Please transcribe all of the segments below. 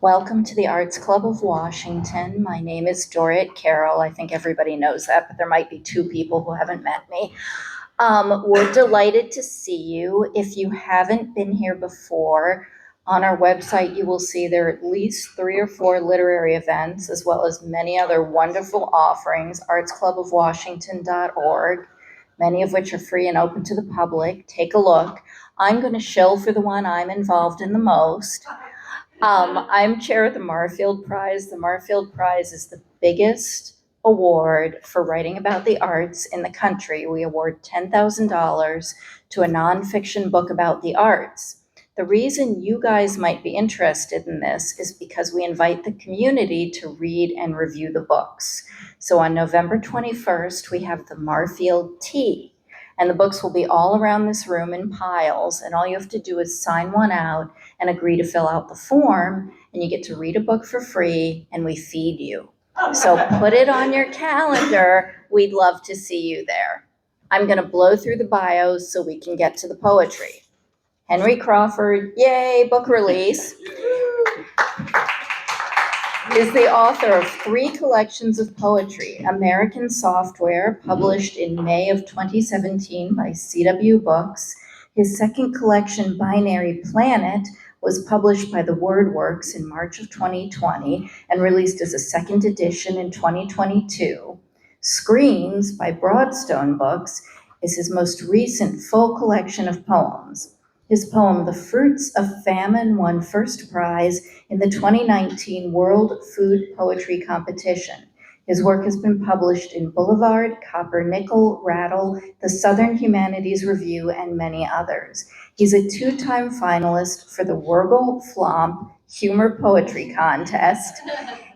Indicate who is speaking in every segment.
Speaker 1: Welcome to the Arts Club of Washington. My name is Dorrit Carroll. I think everybody knows that, but there might be two people who haven't met me. We're delighted to see you. If you haven't been here before, on our website, you will see there are at least 3 or 4 literary events, as well as many other wonderful offerings, artsclubofwashington.org, many of which are free and open to the public. Take a look. I'm going to shill for the one I'm involved in the most. I'm chair of the Marfield Prize. The Marfield Prize is the biggest award for writing about the arts in the country. We award $10,000 to a nonfiction book about the arts. The reason you guys might be interested in this is because we invite the community to read and review the books. So on November 21st, we have the Marfield Tea. And the books will be all around this room in piles, and all you have to do is sign one out and agree to fill out the form, and you get to read a book for free, and we feed you. So put it on your calendar. We'd love to see you there. I'm going to blow through the bios so we can get to the poetry. Henry Crawford, yay, book release, is the author of 3 collections of poetry. American Software, published in May of 2017 by CW Books. His second collection, Binary Planet, was published by the WordWorks in March of 2020 and released as a second edition in 2022. Screens by Broadstone Books is his most recent full collection of poems. His poem, The Fruits of Famine, won first prize in the 2019 World Food Poetry Competition. His work has been published in Boulevard, Copper Nickel, Rattle, the Southern Humanities Review, and many others. He's a 2-time finalist for the Wurgle Flomp Humor Poetry Contest.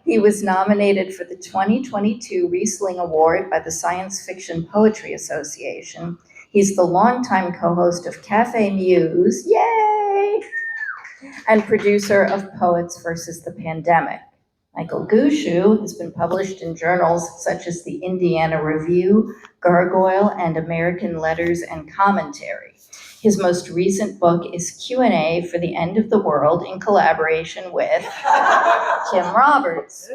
Speaker 1: He was nominated for the 2022 Riesling Award by the Science Fiction Poetry Association. He's the longtime co-host of Cafe Muse, yay! And producer of Poets versus the Pandemic. Michael Gushue has been published in journals such as the Indiana Review, Gargoyle, and American Letters and Commentary. His most recent book is Q&A for the End of the World in collaboration with Tim Roberts.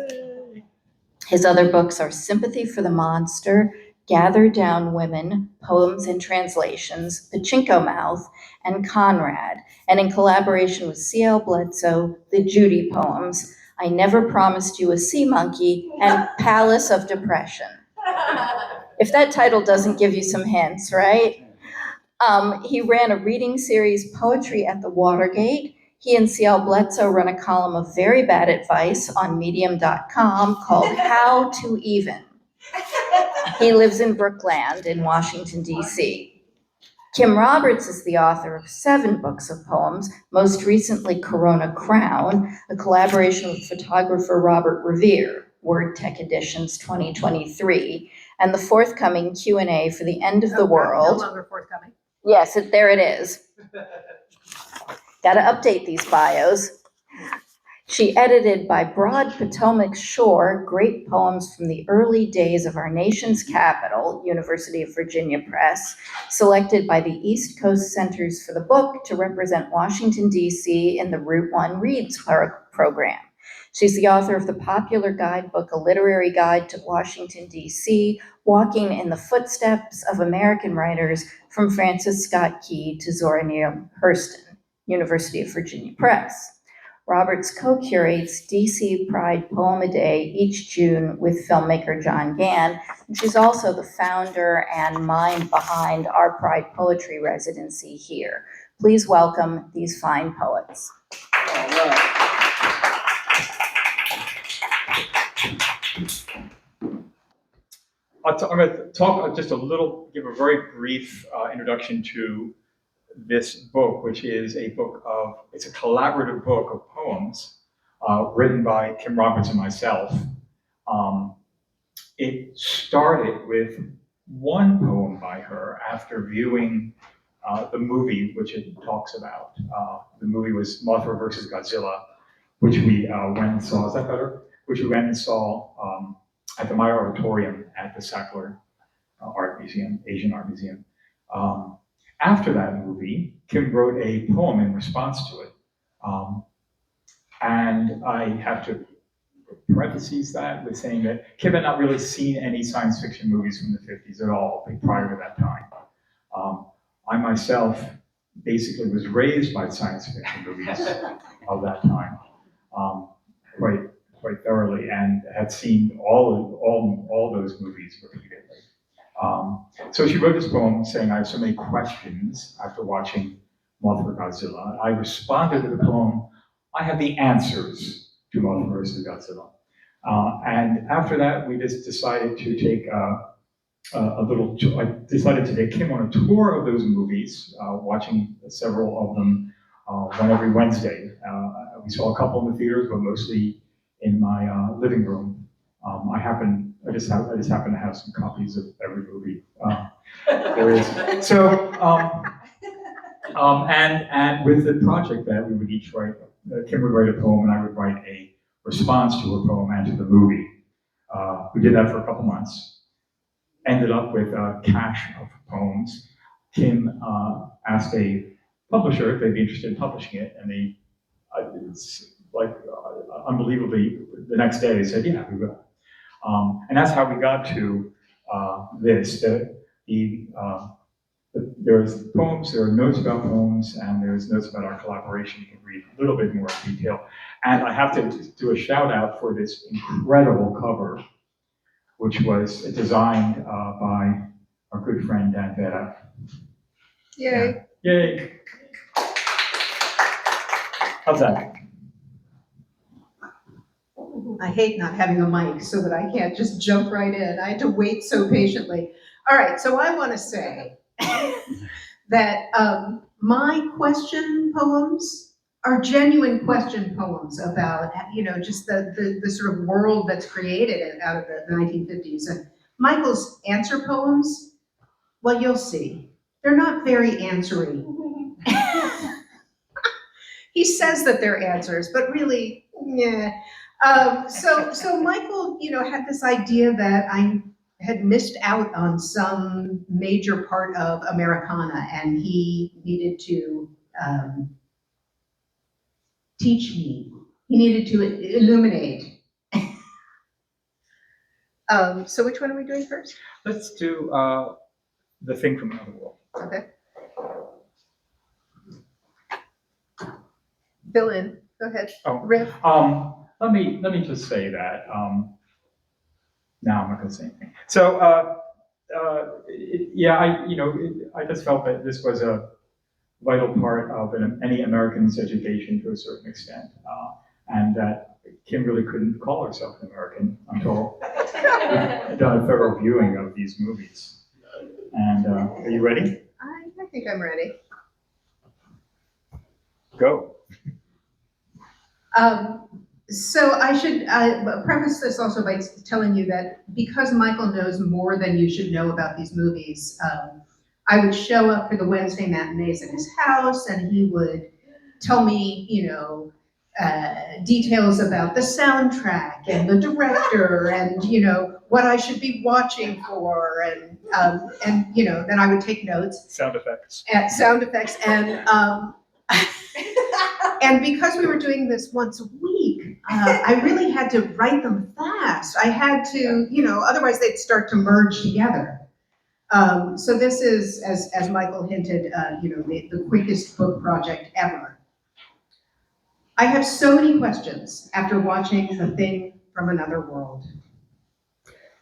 Speaker 1: His other books are Sympathy for the Monster, Gather Down Women, Poems and Translations, Pachinko Mouth, and Conrad, and in collaboration with C.L. Bledsoe, The Judy Poems, I Never Promised You a Sea Monkey, and Palace of Depression. If that title doesn't give you some hints, right? He ran a reading series, Poetry at the Watergate. He and C.L. Bledsoe run a column of very bad advice on medium.com called How to Even. He lives in Brookland in Washington, D.C. Kim Roberts is the author of 7 books of poems, most recently Corona Crown, a collaboration with photographer Robert Revere, Word Tech Editions 2023, and the forthcoming Q&A for the End of the World.
Speaker 2: No longer forthcoming.
Speaker 1: Yes, there it is. Got to update these bios. She edited By Broad Potomac's Shore, great poems from the early days of our nation's capital, University of Virginia Press, selected by the East Coast Centers for the Book to represent Washington, D.C. in the Route 1 Reads program. She's the author of the popular guidebook, A Literary Guide to Washington, D.C., Walking in the Footsteps of American Writers, from Francis Scott Key to Zora Neale Hurston, University of Virginia Press. Roberts co-curates DC Pride Poem a Day each June with filmmaker John Gann, and she's also the founder and mind behind our Pride Poetry residency here. Please welcome these fine poets.
Speaker 3: All right. I'm going to talk just a little, give a very brief introduction to this book, which is a book of, it's a collaborative book of poems written by Kim Roberts and myself. It started with one poem by her after viewing the movie, which it talks about. The movie was Mothra versus Godzilla, which we went and saw. Is that better? Which we went and saw at the Meyer Auditorium at the Sackler Art Museum, Asian Art Museum. After that movie, Kim wrote a poem in response to it. And I have to parentheses that with saying that Kim had not really seen any science fiction movies from the 50s at all, like prior to that time. I myself basically was raised by science fiction movies of that time, quite thoroughly, and had seen all those movies repeatedly. So she wrote this poem saying, "I have so many questions after watching Mothra Godzilla." I responded to the poem, "I have the answers to Mothra versus Godzilla." And after that, we just decided to take I decided to take Kim on a tour of those movies, watching several of them one every Wednesday. We saw a couple in the theaters, but mostly in my living room. I just happen to have some copies of every movie there is. So, and with the project that we would each write, Kim would write a poem and I would write a response to her poem and to the movie. We did that for a couple months. Ended up with a cache of poems. Kim asked a publisher if they'd be interested in publishing it, and they, it's like unbelievably, the next day they said, "Yeah, we will." And that's how we got to this. There's poems, there are notes about poems, and there's notes about our collaboration. You can read a little bit more in detail. And I have to do a shout out for this incredible cover, which was designed by our good friend Dan Vera.
Speaker 2: Yay.
Speaker 3: Yeah. Yay. How's that?
Speaker 2: I hate not having a mic so that I can't just jump right in. I had to wait so patiently. All right, so I want to say that my question poems are genuine question poems about, just the sort of world that's created out of the 1950s. And Michael's answer poems, well, you'll see, they're not very answery. He says that they're answers, but really, yeah. So Michael, had this idea that I had missed out on some major part of Americana, and he needed to teach me. He needed to illuminate. So which one are we doing first?
Speaker 3: Let's do The Thing from Another World.
Speaker 2: Okay. Fill in. Go ahead.
Speaker 3: Oh.
Speaker 2: Riff.
Speaker 3: Let me just say that. No, I'm not going to say anything. So, I just felt that this was a vital part of any American's education to a certain extent, and that Kim really couldn't call herself an American until I'd done a thorough viewing of these movies. And are you ready?
Speaker 2: I think I'm ready.
Speaker 3: Go.
Speaker 2: So I should preface this also by telling you that because Michael knows more than you should know about these movies, I would show up for the Wednesday matinees at his house, and he would tell me, details about the soundtrack and the director, and what I should be watching for, and then I would take notes.
Speaker 3: Sound effects.
Speaker 2: And because we were doing this once a week, I really had to write them fast. I had to, otherwise they'd start to merge together. So this is, as Michael hinted, the quickest book project ever. I have so many questions after watching The Thing from Another World.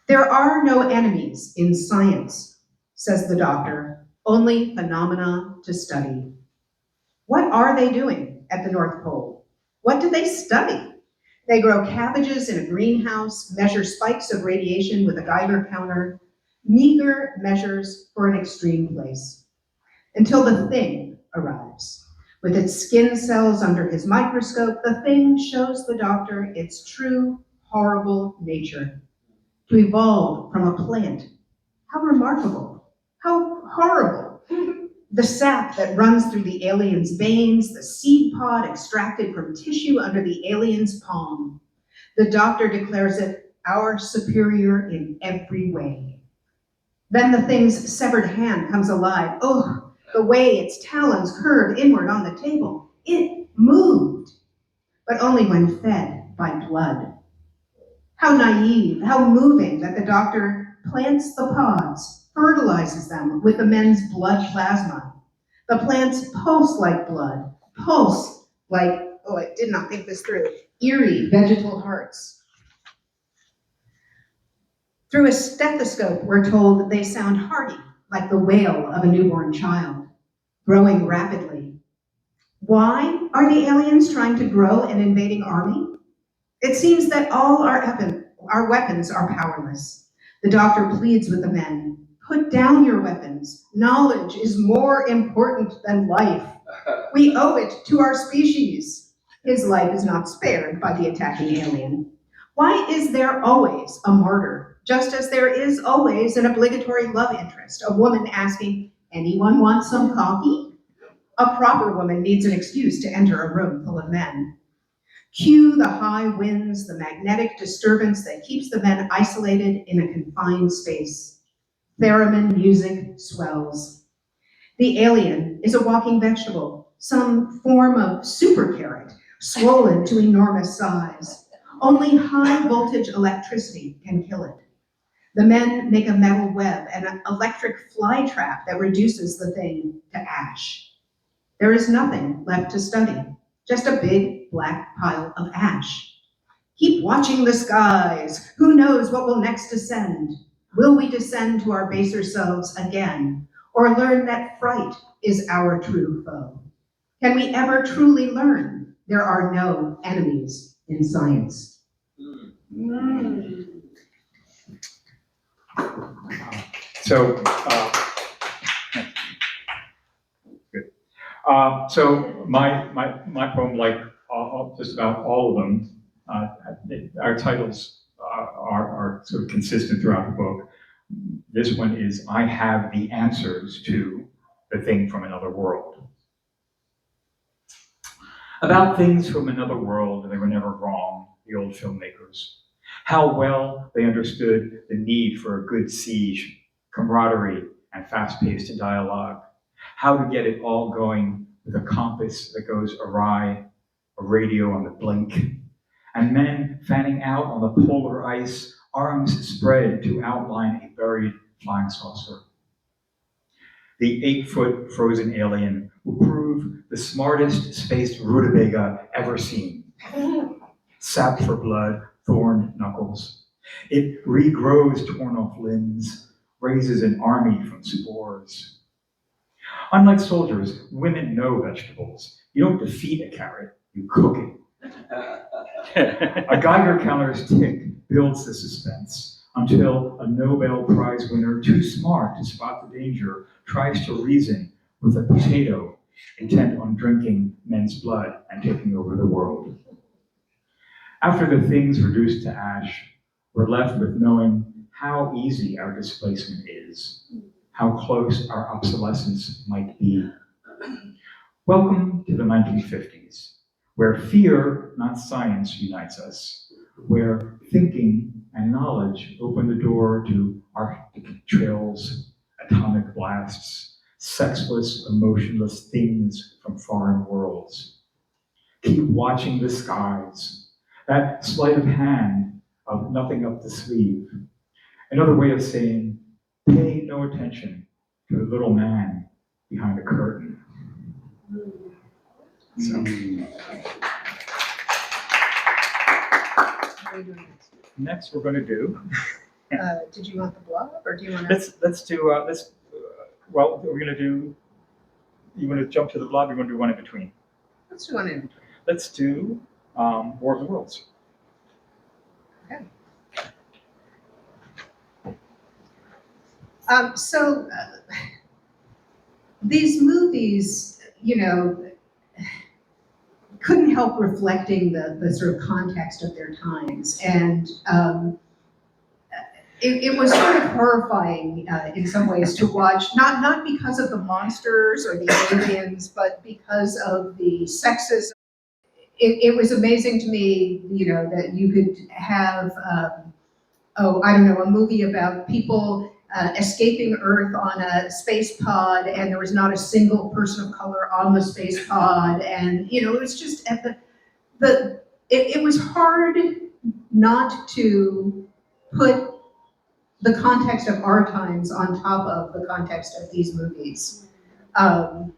Speaker 2: There are no enemies in science, says the doctor, only phenomena to study. What are they doing at the North Pole? What do they study? They grow cabbages in a greenhouse, measure spikes of radiation with a Geiger counter, meager measures for an extreme place, until the Thing arrives. With its skin cells under his microscope, the Thing shows the doctor its true, horrible nature. To evolve from a plant. How remarkable. How horrible. The sap that runs through the alien's veins, the seed pod extracted from tissue under the alien's palm. The doctor declares it our superior in every way. Then the Thing's severed hand comes alive. Oh, the way its talons curved inward on the table. It moved. but only when fed by blood. How naive, how moving that the doctor plants the pods, fertilizes them with the men's blood plasma. The plants pulse like blood, pulse like, oh, I did not think this through, eerie vegetal hearts. Through a stethoscope, we're told they sound hearty, like the wail of a newborn child, growing rapidly. Why are the aliens trying to grow an invading army? It seems that all our weapons are powerless. The doctor pleads with the men, put down your weapons. Knowledge is more important than life. We owe it to our species. His life is not spared by the attacking alien. Why is there always a martyr, just as there is always an obligatory love interest, a woman asking, anyone want some coffee? A proper woman needs an excuse to enter a room full of men. Cue the high winds, the magnetic disturbance that keeps the men isolated in a confined space. Theremin music swells. The alien is a walking vegetable, some form of super carrot, swollen to enormous size. Only high voltage electricity can kill it. The men make a metal web and an electric fly trap that reduces the thing to ash. There is nothing left to study, just a big black pile of ash. Keep watching the skies. Who knows what will next descend? Will we descend to our baser selves again, or learn that fright is our true foe? Can we ever truly learn there are no enemies in science?
Speaker 3: So, good. So my poem, like just about all of them, our titles are sort of consistent throughout the book. This one is I Have the Answers to the Thing from Another World. About things from another world, they were never wrong, the old filmmakers. How well they understood the need for a good siege, camaraderie, and fast-paced dialogue. How to get it all going with a compass that goes awry, a radio on the blink, and men fanning out on the polar ice, arms spread to outline a buried flying saucer. The 8-foot frozen alien will prove the smartest spaced rutabaga ever seen. Sap for blood, thorned knuckles. It regrows torn off limbs, raises an army from spores. Unlike soldiers, women know vegetables. You don't defeat a carrot, you cook it. A Geiger counter's tick builds the suspense until a Nobel Prize winner, too smart to spot the danger, tries to reason with a potato intent on drinking men's blood and taking over the world. After the thing's reduced to ash, we're left with knowing how easy our displacement is, how close our obsolescence might be. Welcome to the 1950s, where fear, not science, unites us, where thinking and knowledge open the door to Arctic trails, atomic blasts, sexless, emotionless things from foreign worlds. Keep watching the skies, that sleight of hand of nothing up the sleeve. Another way of saying, pay no attention to the little man behind the curtain. So. Next, we're going to do.
Speaker 2: Did you want the blog, or do you want to?
Speaker 3: Let's do. Well, we're going to do. You want to jump to the blog? Or you want to do one in between?
Speaker 2: Let's do one in between.
Speaker 3: Let's do War of the Worlds.
Speaker 2: Okay. These movies, couldn't help reflecting the sort of context of their times, and it was sort of horrifying in some ways to watch, not because of the monsters or the aliens, but because of the sexism. It was amazing to me, that you could have, a movie about people escaping Earth on a space pod, and there was not a single person of color on the space pod, and it was just it was hard not to put the context of our times on top of the context of these movies.
Speaker 3: And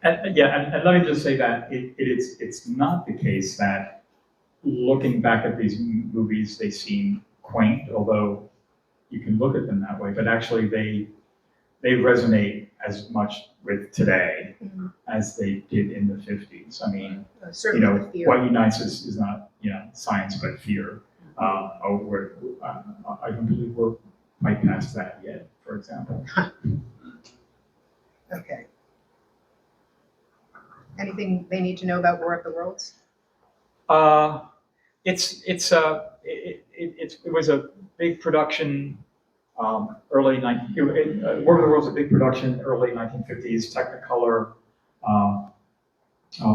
Speaker 3: let me just say that it's not the case that looking back at these movies, they seem quaint, although you can look at them that way, but actually they resonate as much with today as they did in the 50s. I mean,
Speaker 2: Certainly with fear.
Speaker 3: what unites us is not, science, but fear. I don't believe we're quite past that yet, for example.
Speaker 2: Okay. Anything they need to know about War of the Worlds?
Speaker 3: It was a big production, War of the Worlds, a big production, early 1950s Technicolor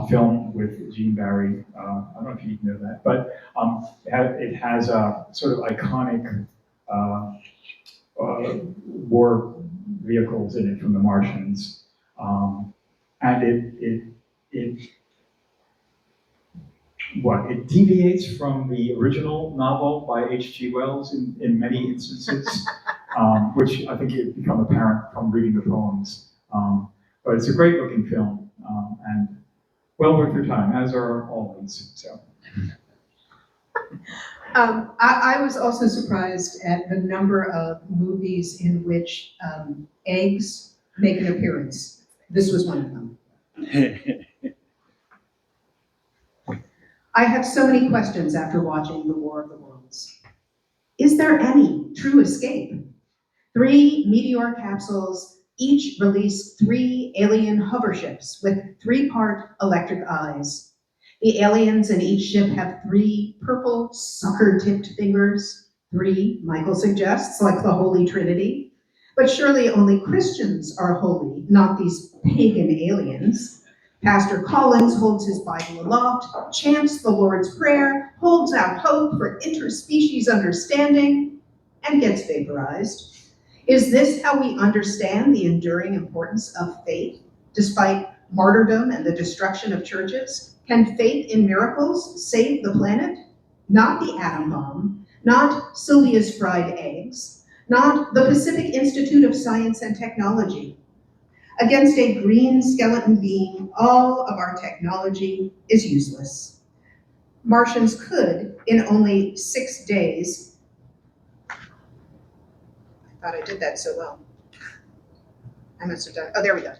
Speaker 3: film with Gene Barry. I don't know if you know that, but it has a sort of iconic war vehicles in it from the Martians, and it deviates from the original novel by H.G. Wells in many instances, which I think it become apparent from reading the poems. But it's a great looking film, and well worth your time, as are all these. So.
Speaker 2: I was also surprised at the number of movies in which eggs make an appearance. This was one of them. I have so many questions after watching The War of the Worlds. Is there any true escape? 3 meteor capsules each release 3 alien hover ships with 3-part electric eyes. The aliens in each ship have 3 purple sucker-tipped fingers. 3, Michael suggests, like the Holy Trinity. But surely only Christians are holy, not these pagan aliens. Pastor Collins holds his Bible aloft, chants the Lord's Prayer, holds out hope for interspecies understanding, and gets vaporized. Is this how we understand the enduring importance of faith, despite martyrdom and the destruction of churches? Can faith in miracles save the planet? Not the atom bomb, not Sylvia's fried eggs, not the Pacific Institute of Science and Technology. Against a green skeleton being, all of our technology is useless. Martians could, in only 6 days, I thought I did that so well. I must have done, oh, there we go.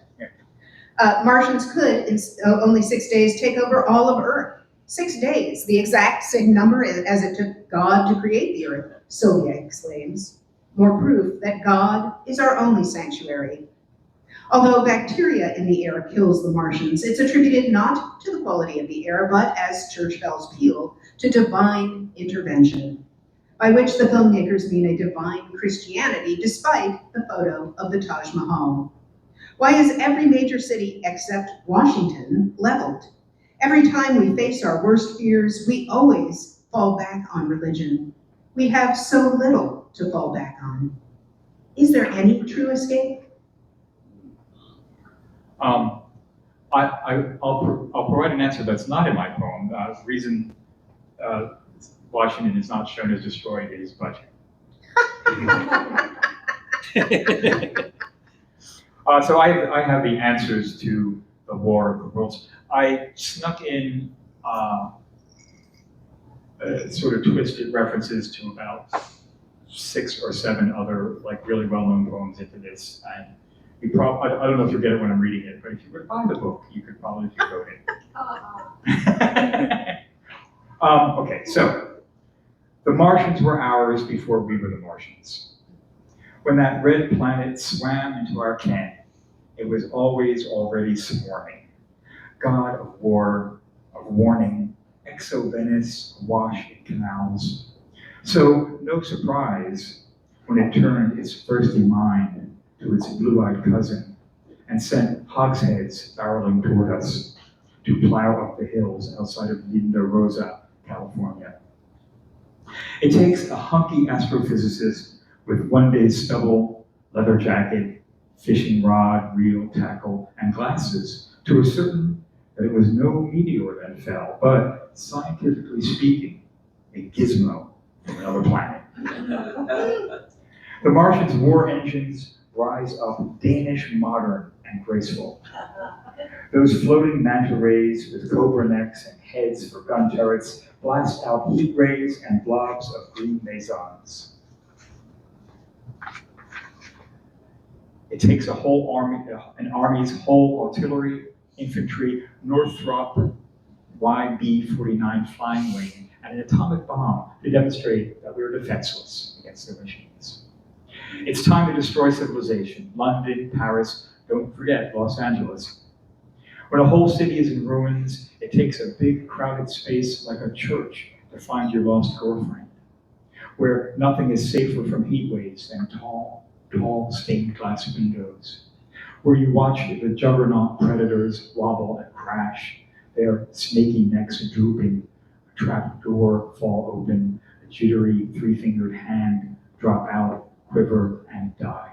Speaker 2: Martians could, in only 6 days, take over all of Earth. 6 days, the exact same number as it took God to create the Earth, Sylvia exclaims. More proof that God is our only sanctuary. Although bacteria in the air kills the Martians, it's attributed not to the quality of the air, but, as church bells peal, to divine intervention, by which the filmmakers mean a divine Christianity, despite the photo of the Taj Mahal. Why is every major city except Washington leveled? Every time we face our worst fears, we always fall back on religion. We have so little to fall back on. Is there any true escape?
Speaker 3: I'll provide an answer that's not in my poem. The reason Washington is not shown as destroyed is budget. So I have the answers to the War of the Worlds. I snuck in sort of twisted references to about 6 or 7 other really well-known poems into this. And I don't know if you'll get it when I'm reading it, but if you were to buy the book, you could probably decode it. Okay, so the Martians were ours before we were the Martians. When that red planet swam into our ken, it was always already swarming. God of war, of warning, exo-Venice awash in canals. So no surprise when it turned its thirsty mind to its blue-eyed cousin and sent hogsheads barreling toward us to plow up the hills outside of Linda Rosa, California. It takes a hunky astrophysicist with 1 day's stubble, leather jacket, fishing rod, reel, tackle, and glasses to ascertain that it was no meteor that fell, but scientifically speaking, a gizmo from another planet. The Martians' war engines rise up Danish, modern, and graceful. Those floating manta rays with cobra necks and heads for gun turrets blast out heat rays and blobs of green mesons. It takes a whole army, an army's whole artillery, infantry, Northrop YB-49 flying wing, and an atomic bomb to demonstrate that we're defenseless against their machines. It's time to destroy civilization. London, Paris, don't forget Los Angeles. When a whole city is in ruins, it takes a big crowded space like a church to find your lost girlfriend, where nothing is safer from heat waves than tall stained glass windows, where you watch the juggernaut predators wobble and crash, their snaky necks drooping, a trap door fall open, a jittery three-fingered hand drop out, quiver, and die.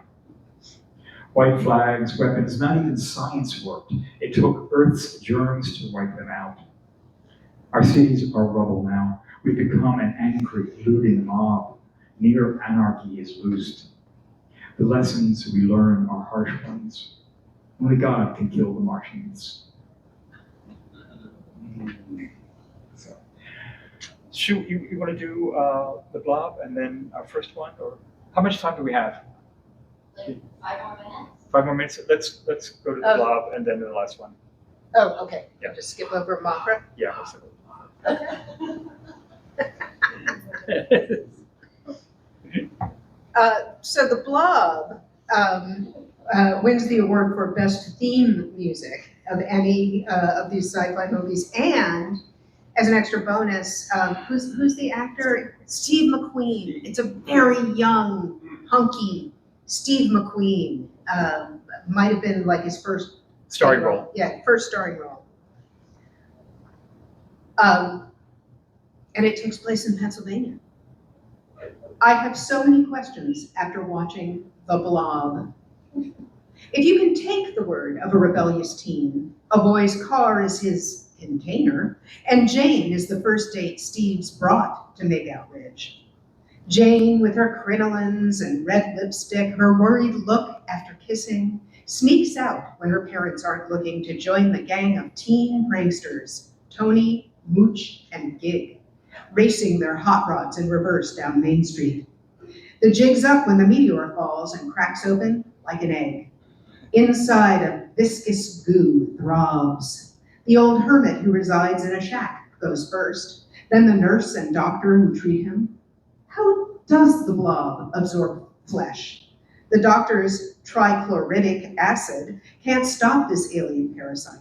Speaker 3: White flags, weapons, not even science worked. It took Earth's germs to wipe them out. Our cities are rubble now. We've become an angry, looting mob. Near anarchy is loosed. The lessons we learn are harsh ones. Only God can kill the Martians. So, Shu, you want to do the blob and then our first one, or how much time do we have?
Speaker 4: Like 5 more minutes?
Speaker 3: 5 more minutes. Let's go to the blob and then the last one.
Speaker 2: Oh, okay.
Speaker 3: Yeah.
Speaker 2: Just skip over Mopra.
Speaker 3: Yeah. Let's do
Speaker 2: So The Blob wins the award for Best Theme Music of any of these sci-fi movies. And as an extra bonus, who's the actor? Steve McQueen. It's a very young, hunky Steve McQueen. Might have been like his first
Speaker 3: Starring role.
Speaker 2: Yeah, first starring role. And it takes place in Pennsylvania. I have so many questions after watching The Blob. If you can take the word of a rebellious teen, a boy's car is his container, and Jane is the first date Steve's brought to make out Ridge. Jane, with her crinolines and red lipstick, her worried look after kissing, sneaks out when her parents aren't looking to join the gang of teen pranksters, Tony, Mooch, and Gig, racing their hot rods in reverse down Main Street. The jig's up when the meteor falls and cracks open like an egg. Inside, a viscous goo throbs. The old hermit who resides in a shack goes first, then the nurse and doctor who treat him. How does the blob absorb flesh? The doctor's trichloridic acid can't stop this alien parasite.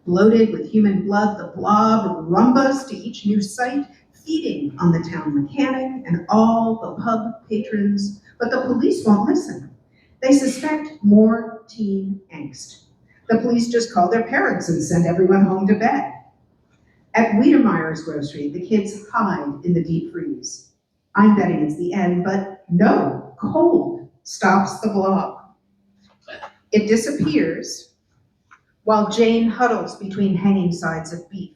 Speaker 2: Bloated with human blood, the blob rumbas to each new site, feeding on the town mechanic and all the pub patrons, but the police won't listen. They suspect more teen angst. The police just call their parents and send everyone home to bed. At Wiedemeyer's grocery, the kids hide in the deep freeze. I'm betting it's the end, but no, cold stops the blob. It disappears while Jane huddles between hanging sides of beef,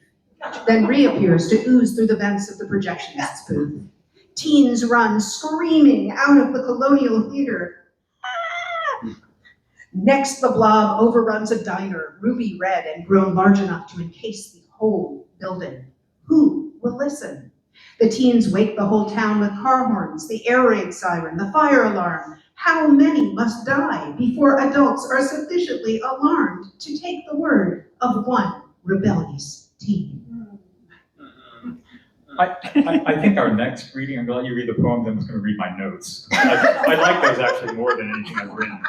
Speaker 2: then reappears to ooze through the vents of the projectionist's booth. Teens run screaming out of the Colonial Theater. Ah! Next, the blob overruns a diner, ruby red and grown large enough to encase the whole building. Who will listen? The teens wake the whole town with car horns, the air raid siren, the fire alarm. How many must die before adults are sufficiently alarmed to take the word of one rebellious teen?
Speaker 3: I think our next reading, I'm going to let you read the poem, then I'm just going to read my notes. I like those actually more than anything I've written.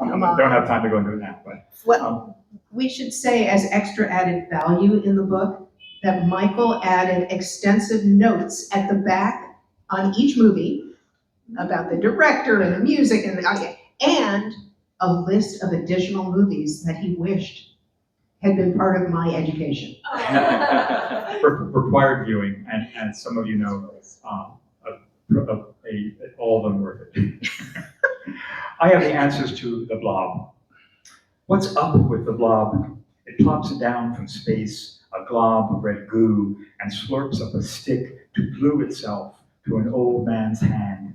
Speaker 3: I don't have time to go into it now, but.
Speaker 2: Well, we should say as extra added value in the book that Michael added extensive notes at the back on each movie about the director and the music and a list of additional movies that he wished had been part of my education.
Speaker 3: Required viewing, and some of you know, all of them worth it. I have the answers to the blob. What's up with the blob? It plops down from space, a glob of red goo, and slurps up a stick to glue itself to an old man's hand.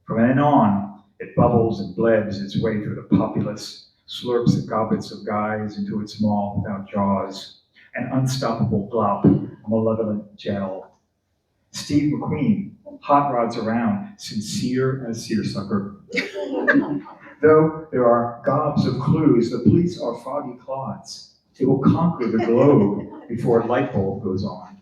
Speaker 3: From then on, it bubbles and blebs its way through the populace, slurps the gobbets of guys into its maw without jaws, an unstoppable glop of malevolent gel. Steve McQueen hot rods around, sincere as seersucker. Though there are gobs of clues, the police are foggy clods. It will conquer the globe before a light bulb goes on.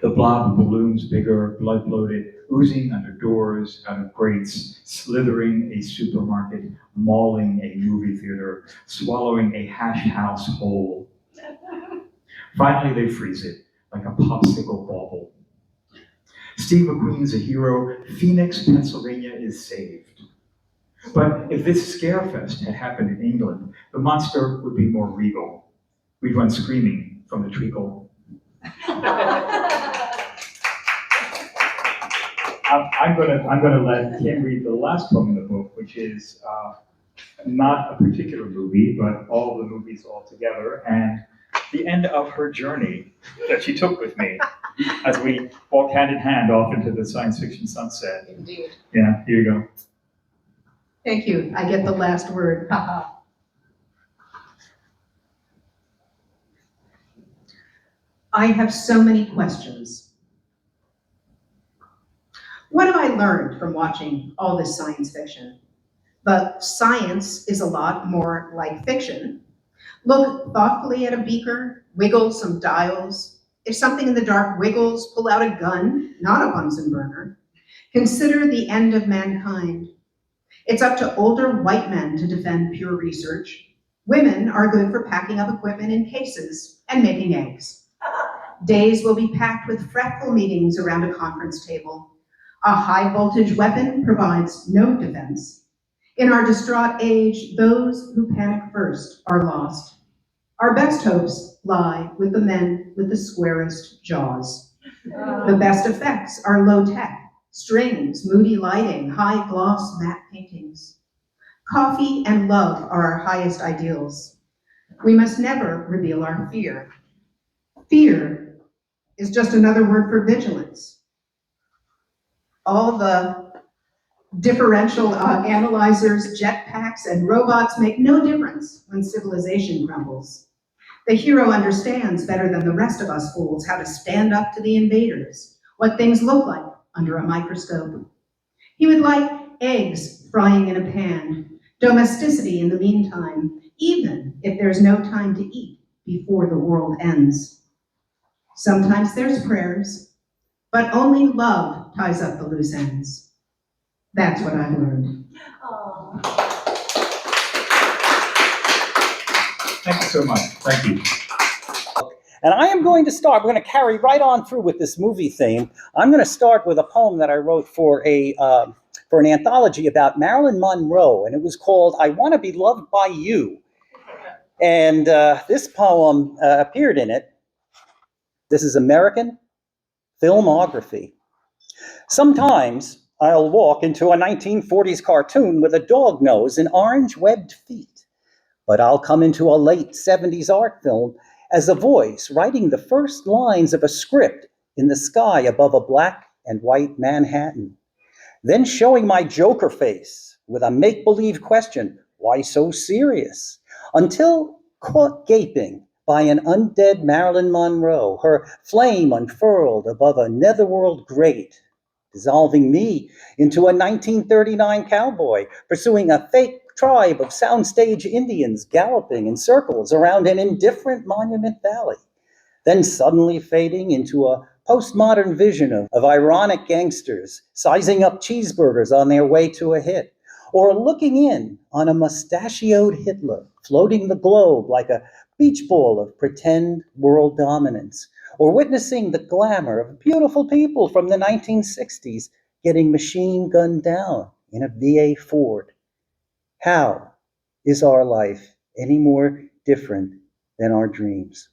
Speaker 3: The blob of balloons bigger, blood-bloated, oozing under doors, out of grates, slithering a supermarket, mauling a movie theater, swallowing a hash house whole. Finally, they freeze it, like a popsicle bauble. Steve McQueen's a hero. Phoenix, Pennsylvania is saved. But if this scarefest had happened in England, the monster would be more regal. We'd run screaming from the treacle. I'm gonna let Kim read the last poem in the book, which is not a particular movie, but all the movies all together, and the end of her journey that she took with me as we walked hand in hand off into the science fiction sunset.
Speaker 2: Indeed.
Speaker 3: Yeah, here you go.
Speaker 2: Thank you. I get the last word. Haha. I have so many questions. What have I learned from watching all this science fiction? But science is a lot more like fiction. Look thoughtfully at a beaker, wiggle some dials. If something in the dark wiggles, pull out a gun, not a Bunsen burner. Consider the end of mankind. It's up to older white men to defend pure research. Women are good for packing up equipment in cases and making eggs. Days will be packed with fretful meetings around a conference table. A high voltage weapon provides no defense. In our distraught age, those who panic first are lost. Our best hopes lie with the men with the squarest jaws. The best effects are low tech, strings, moody lighting, high gloss matte paintings. Coffee and love are our highest ideals. We must never reveal our fear. Fear is just another word for vigilance. All the differential analyzers, jetpacks, and robots make no difference when civilization crumbles. The hero understands better than the rest of us fools how to stand up to the invaders, what things look like under a microscope. He would like eggs frying in a pan, domesticity in the meantime, even if there's no time to eat before the world ends. Sometimes there's prayers, but only love ties up the loose ends. That's what I've learned.
Speaker 3: Thank you so much. Thank you.
Speaker 5: And I am going to start, we're going to carry right on through with this movie theme. I'm going to start with a poem that I wrote for an anthology about Marilyn Monroe, and it was called I Want to Be Loved by You. And this poem appeared in it. This is American Filmography. Sometimes I'll walk into a 1940s cartoon with a dog nose and orange webbed feet. But I'll come into a late 70s art film as a voice writing the first lines of a script in the sky above a black and white Manhattan. Then showing my Joker face with a make-believe question, why so serious? Until caught gaping by an undead Marilyn Monroe, her flame unfurled above a netherworld grate, dissolving me into a 1939 cowboy pursuing a fake tribe of soundstage Indians galloping in circles around an indifferent Monument Valley, then suddenly fading into a postmodern vision of ironic gangsters sizing up cheeseburgers on their way to a hit, or looking in on a mustachioed Hitler floating the globe like a beach ball of pretend world dominance, or witnessing the glamour of beautiful people from the 1960s getting machine gunned down in a VA Ford. How is our life any more different than our dreams?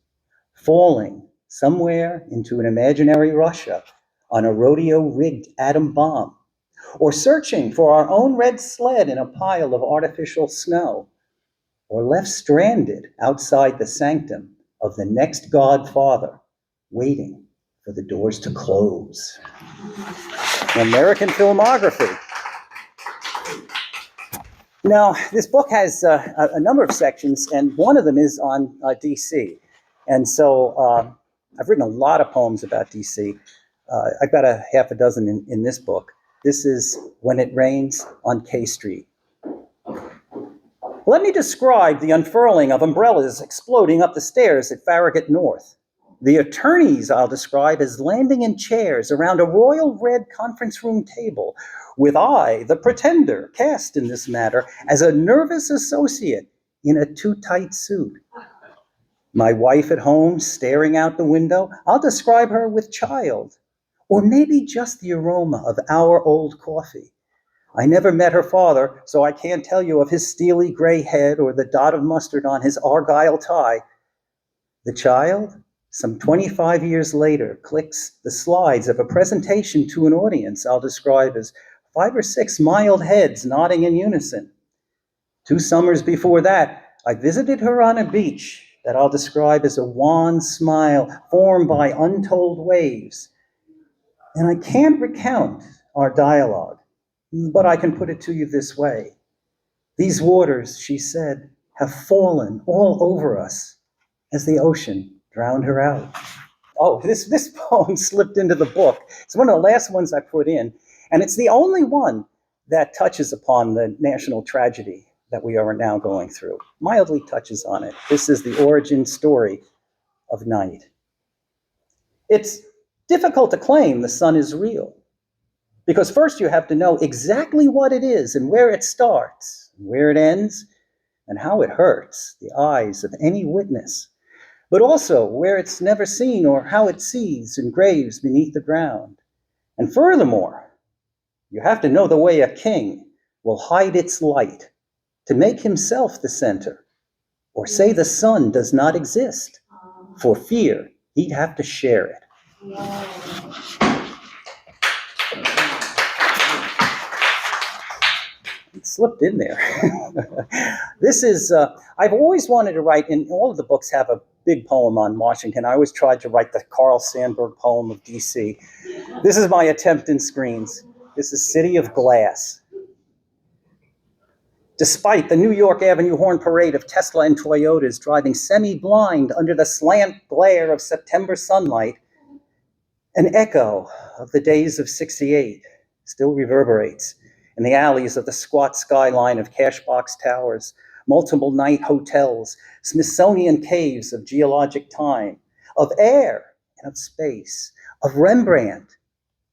Speaker 5: Falling somewhere into an imaginary Russia on a rodeo-rigged atom bomb, or searching for our own red sled in a pile of artificial snow, or left stranded outside the sanctum of the next Godfather, waiting for the doors to close. American filmography. Now, this book has a number of sections, and one of them is on DC. And so I've written a lot of poems about DC. I've got a half a dozen in this book. This is When It Rains on K Street. Let me describe the unfurling of umbrellas exploding up the stairs at Farragut North. The attorneys I'll describe as landing in chairs around a royal red conference room table, with I, the pretender, cast in this matter as a nervous associate in a too tight suit. My wife at home staring out the window, I'll describe her with child, or maybe just the aroma of our old coffee. I never met her father, so I can't tell you of his steely gray head or the dot of mustard on his argyle tie. The child, some 25 years later, clicks the slides of a presentation to an audience I'll describe as 5 or 6 mild heads nodding in unison. 2 summers before that, I visited her on a beach that I'll describe as a wan smile formed by untold waves. And I can't recount our dialogue, but I can put it to you this way. These waters, she said, have fallen all over us as the ocean drowned her out. Oh, this poem slipped into the book. It's one of the last ones I put in, and it's the only one that touches upon the national tragedy that we are now going through. Mildly touches on it. This is the origin story of night. It's difficult to claim the sun is real, because first you have to know exactly what it is and where it starts, and where it ends, and how it hurts the eyes of any witness, but also where it's never seen or how it sees in graves beneath the ground. And furthermore, you have to know the way a king will hide its light to make himself the center, or say the sun does not exist, for fear he'd have to share it. It slipped in there. This is, I've always wanted to write, and all of the books have a big poem on Washington. I always tried to write the Carl Sandburg poem of DC. This is my attempt in screens. This is City of Glass. Despite the New York Avenue horn parade of Tesla and Toyotas driving semi-blind under the slant glare of September sunlight, an echo of the days of '68 still reverberates in the alleys of the squat skyline of Cashbox Towers, multiple night hotels, Smithsonian caves of geologic time, of air and of space, of Rembrandt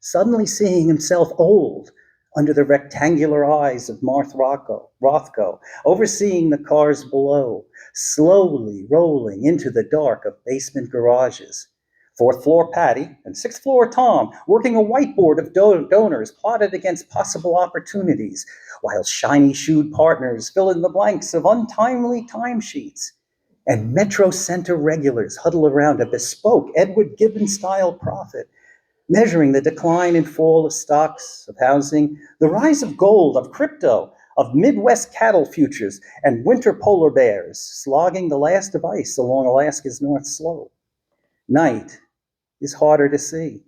Speaker 5: suddenly seeing himself old under the rectangular eyes of Martha Rothko, overseeing the cars below, slowly rolling into the dark of basement garages. 4th floor Patty and 6th floor Tom working a whiteboard of donors plotted against possible opportunities, while shiny-shoed partners fill in the blanks of untimely timesheets. And Metro Center regulars huddle around a bespoke Edward Gibbon-style profit, measuring the decline and fall of stocks, of housing, the rise of gold, of crypto, of Midwest cattle futures, and winter polar bears slogging the last of ice along Alaska's North Slope. Night is harder to see,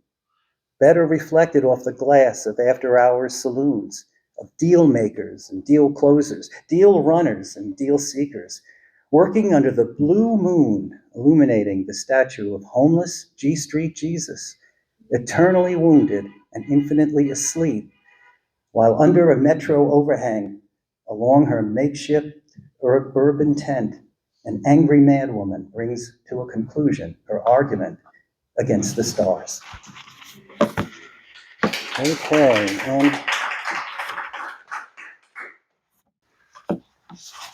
Speaker 5: better reflected off the glass of after-hours saloons, of deal makers and deal closers, deal runners and deal seekers, working under the blue moon, illuminating the statue of homeless G Street Jesus, eternally wounded and infinitely asleep, while under a metro overhang, along her makeshift urban tent, an angry madwoman brings to a conclusion her argument against the stars. Okay, and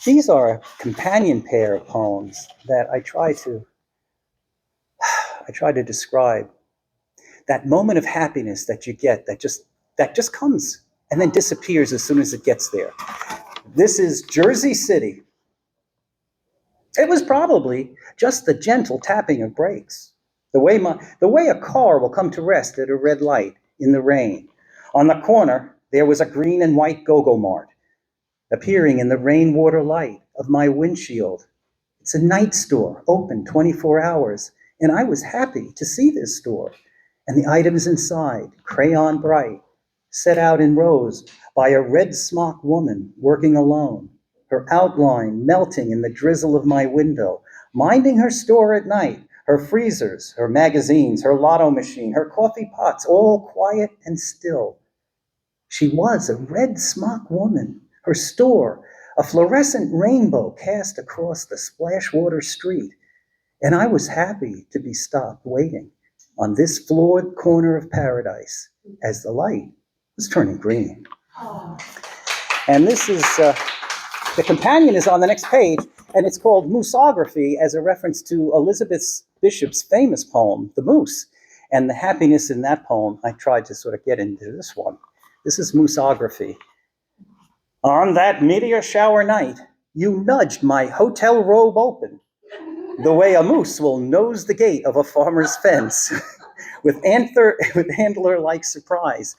Speaker 5: these are a companion pair of poems that I try to describe. That moment of happiness that you get that just comes and then disappears as soon as it gets there. This is Jersey City. It was probably just the gentle tapping of brakes, the way a car will come to rest at a red light in the rain. On the corner, there was a green and white go-go mart. appearing in the rainwater light of my windshield. It's a night store, open 24 hours, and I was happy to see this store. And the items inside, crayon bright, set out in rows by a red smock woman working alone, her outline melting in the drizzle of my window, minding her store at night, her freezers, her magazines, her lotto machine, her coffee pots, all quiet and still. She was a red smock woman, her store, a fluorescent rainbow cast across the splashwater street, and I was happy to be stopped waiting on this floored corner of paradise as the light was turning green. And this is, the companion is on the next page, and it's called Moosography, as a reference to Elizabeth Bishop's famous poem, The Moose. And the happiness in that poem, I tried to sort of get into this one. This is Moosography. On that meteor shower night, you nudged my hotel robe open, the way a moose will nose the gate of a farmer's fence with antler-like surprise.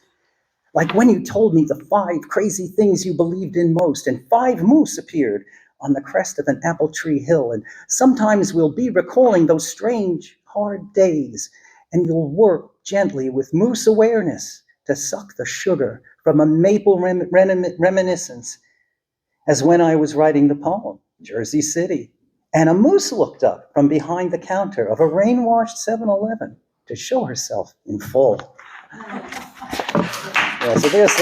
Speaker 5: Like when you told me the 5 crazy things you believed in most, and 5 moose appeared on the crest of an apple tree hill. And sometimes we'll be recalling those strange, hard days, and you'll work gently with moose awareness to suck the sugar from a maple reminiscence, as when I was writing the poem, Jersey City, and a moose looked up from behind the counter of a rain-washed 7-Eleven to show herself in full. Yeah, so there's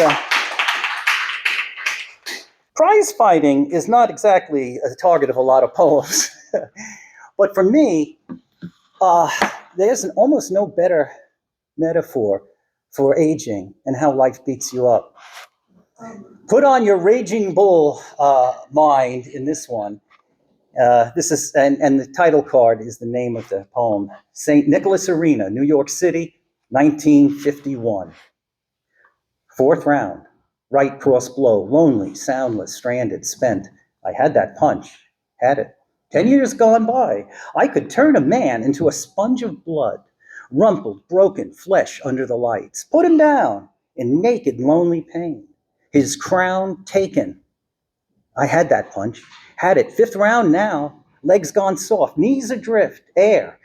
Speaker 5: prize fighting is not exactly a target of a lot of poems, but for me, there's almost no better metaphor for aging and how life beats you up. Put on your raging bull mind in this one. This is, and the title card is the name of the poem. St. Nicholas Arena, New York City, 1951. 4th round, right cross blow, lonely, soundless, stranded, spent. I had that punch, had it. 10 years gone by, I could turn a man into a sponge of blood, rumpled, broken flesh under the lights. Put him down in naked, lonely pain. His crown taken. I had that punch, had it. 5th round now, legs gone soft, knees adrift, air.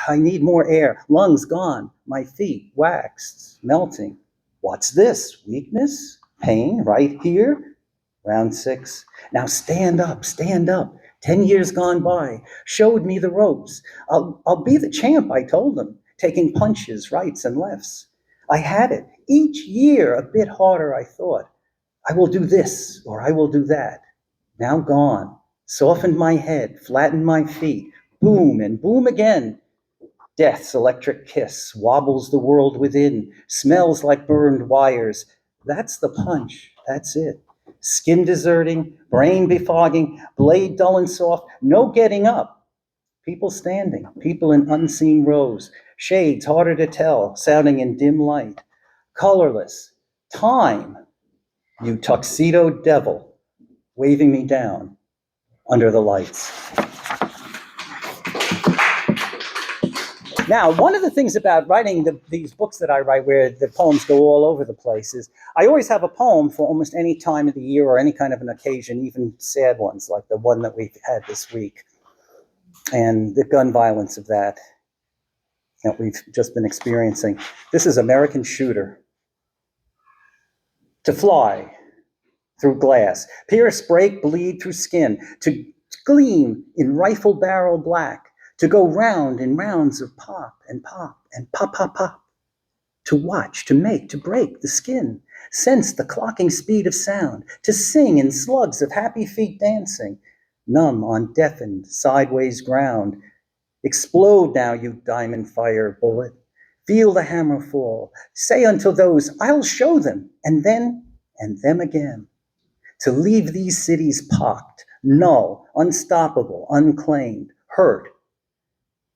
Speaker 5: I need more air, lungs gone, my feet waxed, melting. What's this? Weakness? Pain right here? Round 6. Now stand up, stand up. 10 years gone by, showed me the ropes. I'll be the champ, I told them, taking punches, rights and lefts. I had it. Each year a bit harder, I thought. I will do this, or I will do that. Now gone. Softened my head, flattened my feet. Boom and boom again. Death's electric kiss wobbles the world within, smells like burned wires. That's the punch, that's it. Skin deserting, brain befogging, blade dull and soft, no getting up. People standing, people in unseen rows, shades harder to tell, sounding in dim light. Colorless, time, you tuxedo devil, waving me down under the lights. Now, one of the things about writing these books that I write, where the poems go all over the place, is I always have a poem for almost any time of the year or any kind of an occasion, even sad ones, like the one that we've had this week, and the gun violence of that we've just been experiencing. This is American Shooter. To fly through glass, pierce, break, bleed through skin, to gleam in rifle barrel black, to go round in rounds of pop and pop and pop, pop, pop, to watch, to make, to break the skin, sense the clocking speed of sound, to sing in slugs of happy feet dancing, numb on deafened sideways ground. Explode now, you diamond fire bullet. Feel the hammer fall. Say unto those, I'll show them, and then, and them again. To leave these cities pocked, null, unstoppable, unclaimed, hurt.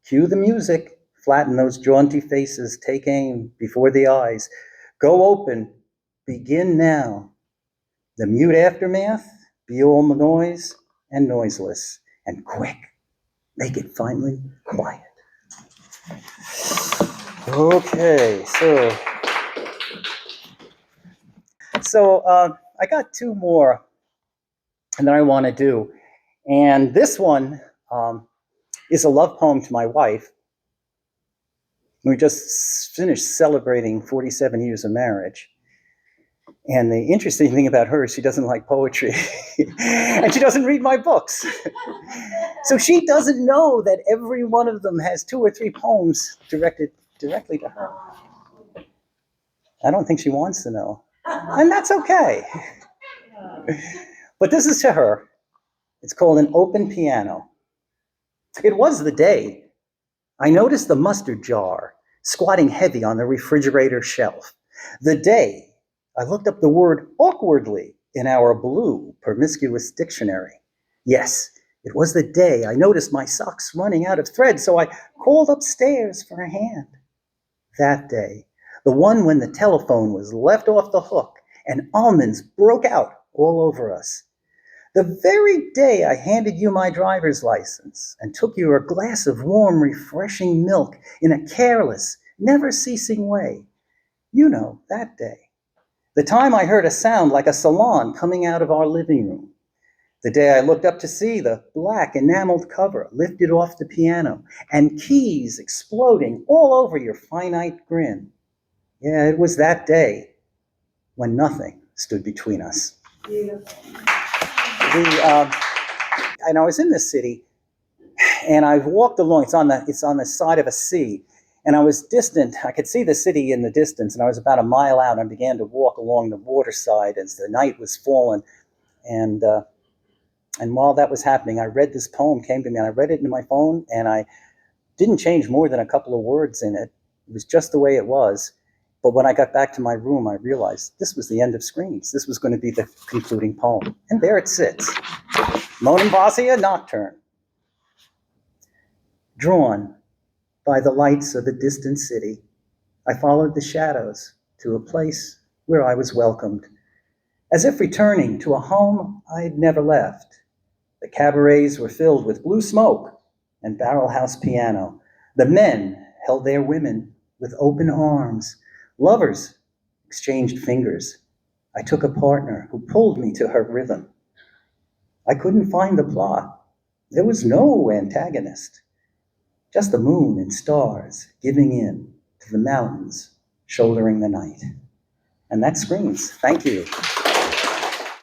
Speaker 5: Cue the music, flatten those jaunty faces, take aim before the eyes. Go open, begin now. The mute aftermath, be all noise and noiseless, and quick, make it finally quiet. Okay, so I got 2 more that I want to do. And this one is a love poem to my wife. We just finished celebrating 47 years of marriage. And the interesting thing about her is she doesn't like poetry and she doesn't read my books. So she doesn't know that every one of them has 2 or 3 poems directed directly to her. I don't think she wants to know. And that's okay. But this is to her. It's called An Open Piano. It was the day I noticed the mustard jar squatting heavy on the refrigerator shelf. The day I looked up the word awkwardly in our blue promiscuous dictionary. Yes, it was the day I noticed my socks running out of thread, so I called upstairs for a hand. That day, the one when the telephone was left off the hook and almonds broke out all over us. The very day I handed you my driver's license and took you a glass of warm, refreshing milk in a careless, never-ceasing way. You know, that day. The time I heard a sound like a salon coming out of our living room. The day I looked up to see the black enameled cover lifted off the piano and keys exploding all over your finite grin. Yeah, it was that day when nothing stood between us. And I was in this city, and I walked along. It's on the side of a sea, and I was distant. I could see the city in the distance, and I was about a mile out. And I began to walk along the waterside as the night was falling, and while that was happening, I read this poem. Came to me, and I read it in my phone, and I didn't change more than a couple of words in it. It was just the way it was. But when I got back to my room, I realized this was the end of Screens. This was going to be the concluding poem. And there it sits. Monemvasia Nocturne. Drawn by the lights of a distant city, I followed the shadows to a place where I was welcomed, as if returning to a home I'd never left. The cabarets were filled with blue smoke and barrel house piano. The men held their women with open arms. Lovers exchanged fingers. I took a partner who pulled me to her rhythm. I couldn't find the plot. There was no antagonist. Just the moon and stars giving in to the mountains, shouldering the night. And that Screens. Thank you.